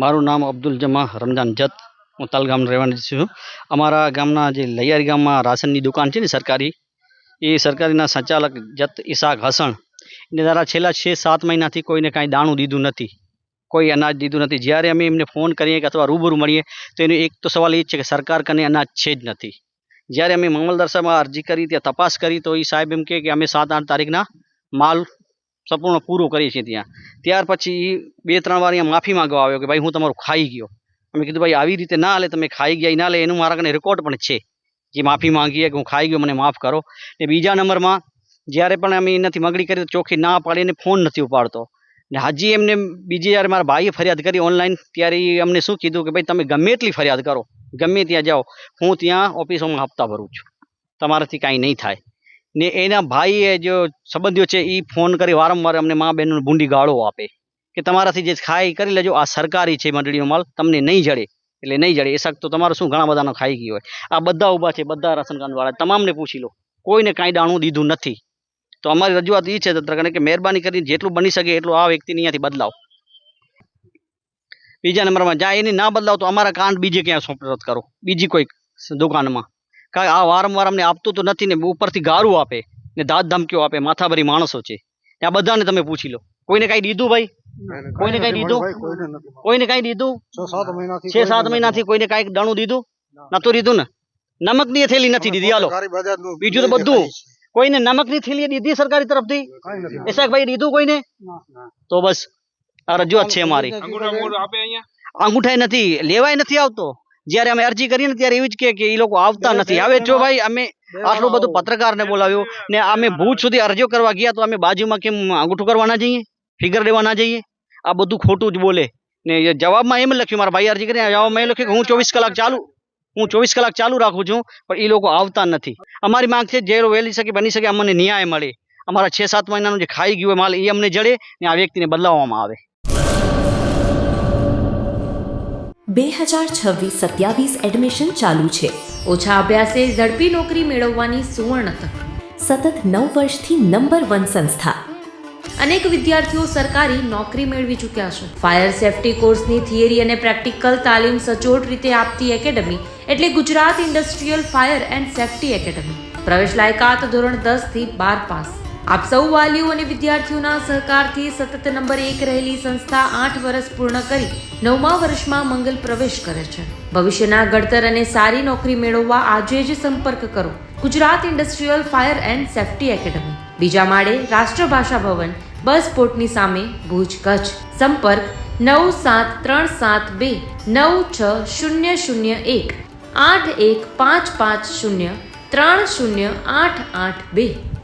મારું નામ અબ્દુલ જમા રમજાન જત. હું તલ ગામનો રહેવાનો છું. અમારા ગામના જે લૈયારી ગામમાં રાશનની દુકાન છે ને સરકારી, એ સરકારીના સંચાલક જત ઇસાક હસણ એને દ્વારા છેલ્લા 6-7 મહિનાથી કોઈને કાંઈ દાણું દીધું નથી, કોઈ અનાજ દીધું નથી. જ્યારે અમે એમને ફોન કરીએ કે અથવા રૂબરૂ મળીએ તો એનો એક તો સવાલ એ જ છે કે સરકાર કને અનાજ છે જ નથી. જ્યારે અમે મામલતદાર સાહેબમાં અરજી કરી, ત્યાં તપાસ કરી, તો એ સાહેબ એમ કહે કે અમે 7-8 તારીખના માલ સંપૂર્ણ પૂરું કરીએ છીએ ત્યાં. ત્યાર પછી 2-3 વાર અહીંયા માફી માંગવા આવ્યો કે ભાઈ હું તમારું ખાઈ ગયો. અમે કીધું ભાઈ આવી રીતે ના હાલે, તમે ખાઈ ગયા ના લે, એનું મારા કને રેકોર્ડ પણ છે જે માફી માંગીએ કે હું ખાઈ ગયો, મને માફ કરો. ને બીજા નંબરમાં જ્યારે પણ અમે એનાથી માગણી કરી તો ચોખ્ખી ના પાડીને ફોન નથી ઉપાડતો. ને હજી એમને બીજી જ્યારે મારા ભાઈએ ફરિયાદ કરી ઓનલાઈન, ત્યારે એ અમને શું કીધું કે ભાઈ તમે ગમે એટલી ફરિયાદ કરો, ગમે ત્યાં જાઓ, હું ત્યાં ઓફિસોમાં હપ્તા ભરું છું, તમારાથી કાંઈ નહીં થાય. ને એના ભાઈએ જો સંબંધીઓ છે એ ફોન કરી વારંવાર અમને મા બહેનોને બુંડી ગાળો આપે કે તમારાથી જે ખાઈ કરી લેજો, આ સરકારી છે મંડળીનો માલ, તમને નહીં જડે એટલે નહીં જડે. એ શક તો તમારું શું ઘણા બધાનો ખાઈ ગયો હોય. આ બધા ઊભા છે, બધા રાશન કાર્ડવાળા, તમામને પૂછી લો, કોઈને કાંઈ દાણું દીધું નથી. તો અમારી રજૂઆત એ છે તંત્ર કે મહેરબાની કરીને જેટલું બની શકે એટલું આ વ્યક્તિને અહીંયાથી બદલાવ. બીજા નંબરમાં જ્યાં એની ના બદલાવ તો અમારા કાંડ બીજે ક્યાં સોંપરત કરો, બીજી કોઈ દુકાનમાં. કારણ આ વારંવાર અમને આપતું તો નથી ને ઉપરથી ગારું આપે ને દાદ ધમકીઓ આપે. માથાભરી માણસો છે. આ બધાને તમે પૂછી લો, કોઈને કાંઈ દીધું ભાઈ? કોઈને કાંઈ દીધું? કોઈને કાંઈ દીધું? 6-7 મહિનાથી કોઈને કાંઈક દાણું દીધું નતું દીધું ને? નમકની થેલી નથી દીધી. હાલો, બીજું તો બધું. કોઈને નમકની થેલી દીધી સરકારી તરફથી? એસાકભાઈ દીધું કોઈને? તો બસ આ રજૂઆત છે અમારી. અંગૂઠાય નથી, લેવાય નથી આવતો. જ્યારે અમે અરજી કરી ને ત્યારે એવું જ કે એ લોકો આવતા નથી. હવે જો ભાઈ અમે આટલું બધું પત્રકારને બોલાવ્યો ને અમે ભુજ સુધી અરજીઓ કરવા ગયા તો અમે બાજુમાં કેમ અંગૂઠું કરવા ના જઈએ, ફિગર લેવા ના જઈએ? આ બધું ખોટું જ બોલે. ને જવાબમાં એમ લખ્યું, મારા ભાઈ અરજી કરીને જવાબમાં એ લખ્યું કે હું 24 કલાક ચાલુ રાખું છું, પણ એ લોકો આવતા નથી. અમારી માંગ છે જે વહેલી શકે બની શકે અમને ન્યાય મળે. અમારા 6-7 મહિનાનું જે ખાઈ ગયું માલ એ અમને જડે ને આ વ્યક્તિને બદલાવવામાં આવે. 2026-27 એડમિશન ચાલુ છે. ઓછા અભ્યાસે ઝડપી નોકરી મેળવવાની સુવર્ણ તક. સતત 9 વર્ષથી નંબર 1 સંસ્થા. અનેક વિદ્યાર્થીઓ સરકારી નોકરી મેળવી ચૂક્યા છે. ફાયર સેફટી કોર્સની થિયરી અને પ્રેક્ટિકલ તાલીમ સચોટ રીતે આપતી એકેડમી એટલે Gujarat industrial fire and safety academy. પ્રવેશ લાયકાત ધોરણ 10 થી 12 પાસ. આપ સૌ વાલીઓ અને વિદ્યાર્થીઓના સહકારથી સતત નંબર 1 રહેલી સંસ્થા 8 વર્ષ પૂર્ણ કરી 9મા વર્ષમાં મંગલ પ્રવેશ કરે છે. ભવિષ્યના ઘડતર અને સારી નોકરી મેળવવા આજે જ સંપર્ક કરો Gujarat industrial fire and safety academy, બીજા માળે રાષ્ટ્રભાષા ભવન, બસ પોર્ટની સામે, ભુજ, કચ્છ. સંપર્ક 9737296001 8155030882.